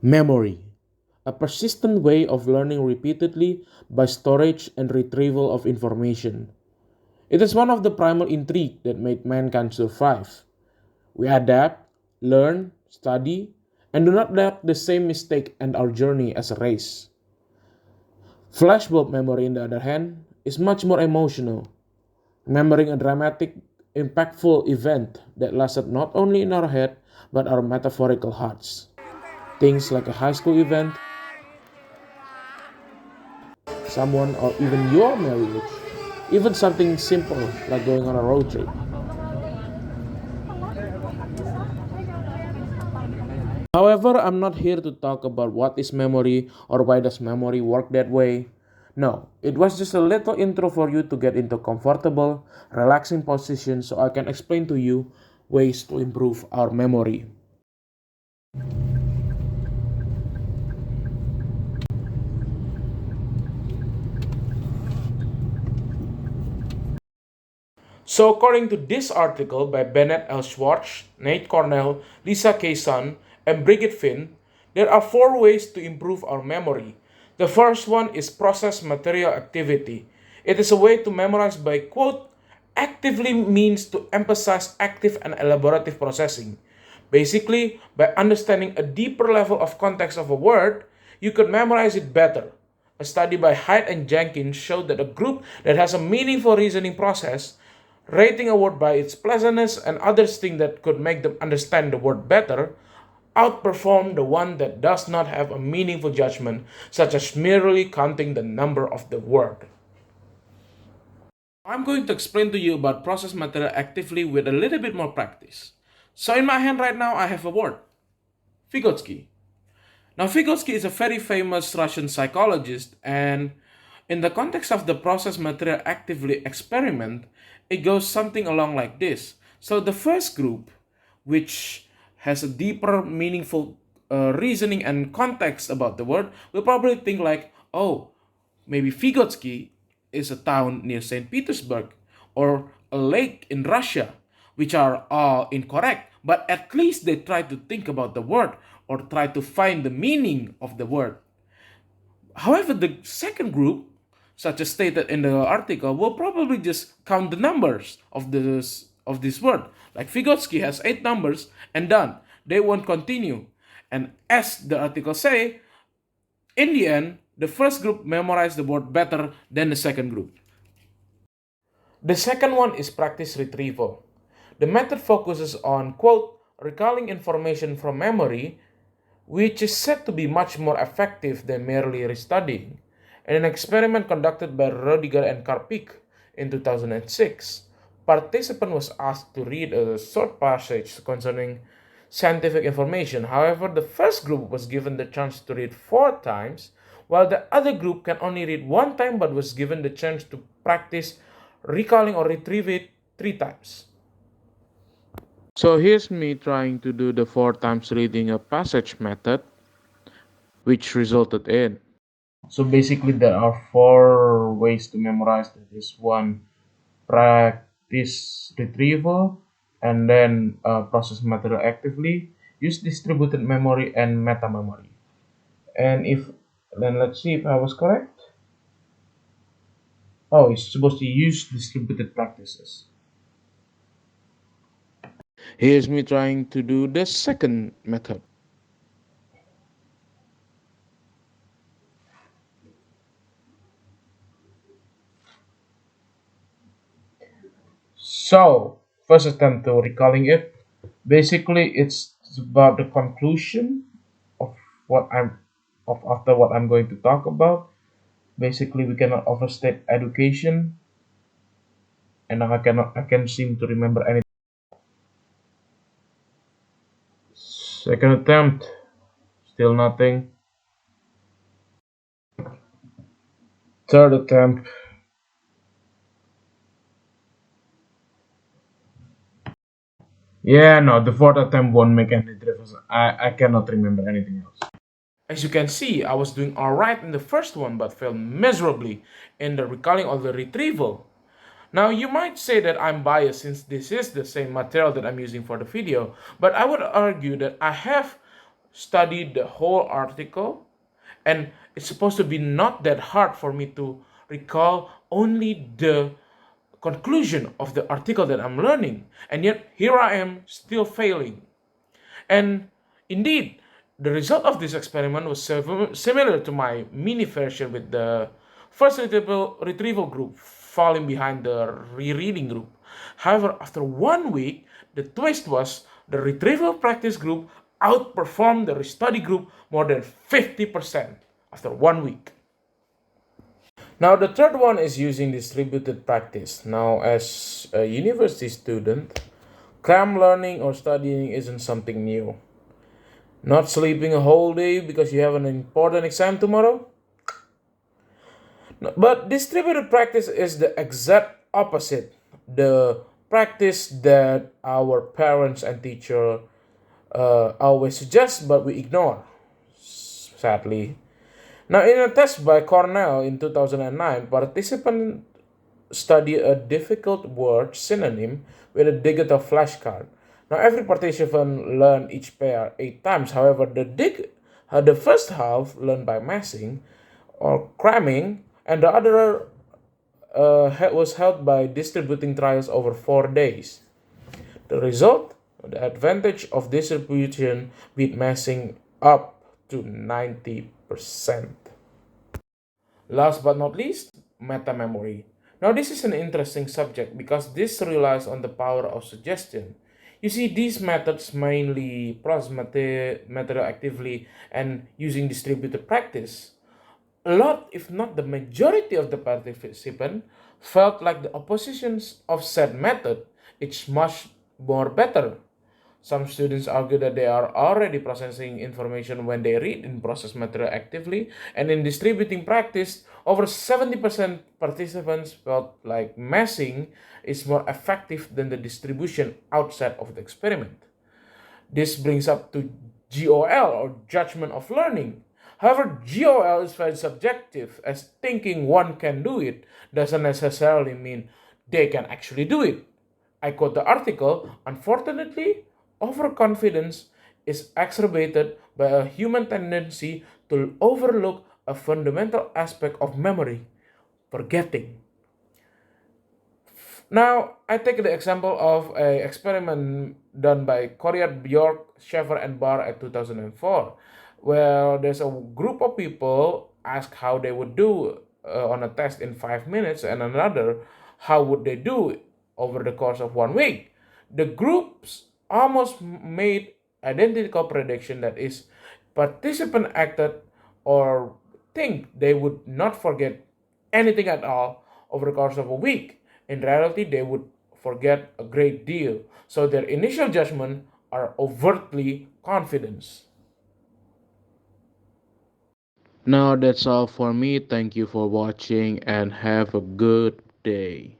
Memory, a persistent way of learning repeatedly by storage and retrieval of information. It is one of the primal intrigue that made mankind survive. We adapt, learn, study, and do not let the same mistake end our journey as a race. Flashbulb memory, on the other hand, is much more emotional, remembering a dramatic, impactful event that lasted not only in our head but our metaphorical hearts. Things like a high school event, someone, or even your marriage. Even something simple like going on a road trip. However, I'm not here to talk about what is memory or why does memory work that way. No, it was just a little intro for you to get into comfortable, relaxing position so I can explain to you ways to improve our memory. So, according to this article by Bennett L. Schwartz, Nate Kornell, Lisa K. Sun, and Bridgid Finn, there are four ways to improve our memory. The first one is process material activity. It is a way to memorize by, quote, actively means to emphasize active and elaborative processing. Basically, by understanding a deeper level of context of a word, you could memorize it better. A study by Hyde and Jenkins showed that a group that has a meaningful reasoning process, rating a word by its pleasantness and other things that could make them understand the word better, outperform the one that does not have a meaningful judgment, such as merely counting the number of the word. I'm going to explain to you about process material actively with a little bit more practice. So in my hand right now, I have a word, Vygotsky. Now, Vygotsky is a very famous Russian psychologist, and in the context of the process material actively experiment, it goes something along like this. So the first group, which has a deeper, meaningful reasoning and context about the word, will probably think like, oh, maybe Vygotsky is a town near St. Petersburg or a lake in Russia, which are all incorrect, but at least they try to think about the word or try to find the meaning of the word. However, the second group, such as stated in the article, will probably just count the numbers of this word. Like Vygotsky has 8 numbers and done. They won't continue. And as the article say, in the end, the first group memorized the word better than the second group. The second one is practice retrieval. The method focuses on, quote, recalling information from memory, which is said to be much more effective than merely restudying. In an experiment conducted by Rodiger and Karpik in 2006, participant was asked to read a short passage concerning scientific information. However, the first group was given the chance to read 4 times, while the other group can only read 1 time but was given the chance to practice recalling or retrieve it 3 times. So here's me trying to do the 4 times reading a passage method, which resulted in. So basically, there are 4 ways to memorize. That is one, practice retrieval, and then process material actively, use distributed memory, and meta memory. And if then let's see if I was correct. Oh, it's supposed to use distributed practices. Here's me trying to do the second method. So, first attempt to recalling it. Basically, it's about the conclusion of what I'm of after what I'm going to talk about. Basically, we cannot overstate education, and I can seem to remember anything. Second attempt, still nothing. Third attempt. Yeah, no, the fourth attempt won't make any difference. I cannot remember anything else. As you can see, I was doing alright in the first one, but failed miserably in the recalling or the retrieval. Now, you might say that I'm biased since this is the same material that I'm using for the video, but I would argue that I have study the whole article, and it's supposed to be not that hard for me to recall only the conclusion of the article that I'm learning, and yet here I am still failing. And indeed, the result of this experiment was similar to my mini version with the first retrieval group falling behind the rereading group. However, after 1 week, the twist was the retrieval practice group outperformed the study group more than 50% after 1 week. Now, the third one is using distributed practice. Now, as a university student, cram learning or studying isn't something new. Not sleeping a whole day because you have an important exam tomorrow? No, but distributed practice is the exact opposite. The practice that our parents and teacher always suggest, but we ignore, sadly. Now, in a test by Kornell in 2009, participants study a difficult word synonym with a digital flashcard. Now, every participant learned each pair 8 times. However, the first half learned by massing or cramming, and the other was held by distributing trials over 4 days. The result, the advantage of distribution beat massing up to 90%. Last but not least, meta memory. Now, this is an interesting subject because this relies on the power of suggestion. You see, these methods mainly process material actively and using distributed practice. A lot, if not the majority of the participants, felt like the oppositions of said method is much more better. Some students argue that they are already processing information when they read in process material actively, and in distributing practice, over 70% participants felt like massing is more effective than the distribution outside of the experiment. This brings up to GOL, or judgment of learning. However, GOL is very subjective, as thinking one can do it doesn't necessarily mean they can actually do it. I quote the article: unfortunately, overconfidence is exacerbated by a human tendency to overlook a fundamental aspect of memory: forgetting. Now, I take the example of an experiment done by Collier, Bjork, Sheffer, and Barr at 2004, where there's a group of people ask how they would do on a test in 5 minutes, and another how would they do over the course of 1 week. The groups almost made identical prediction, that is, participant acted or think they would not forget anything at all over the course of a week. In reality, they would forget a great deal. So their initial judgment are overtly confidence. Now that's all for me. Thank you for watching and have a good day.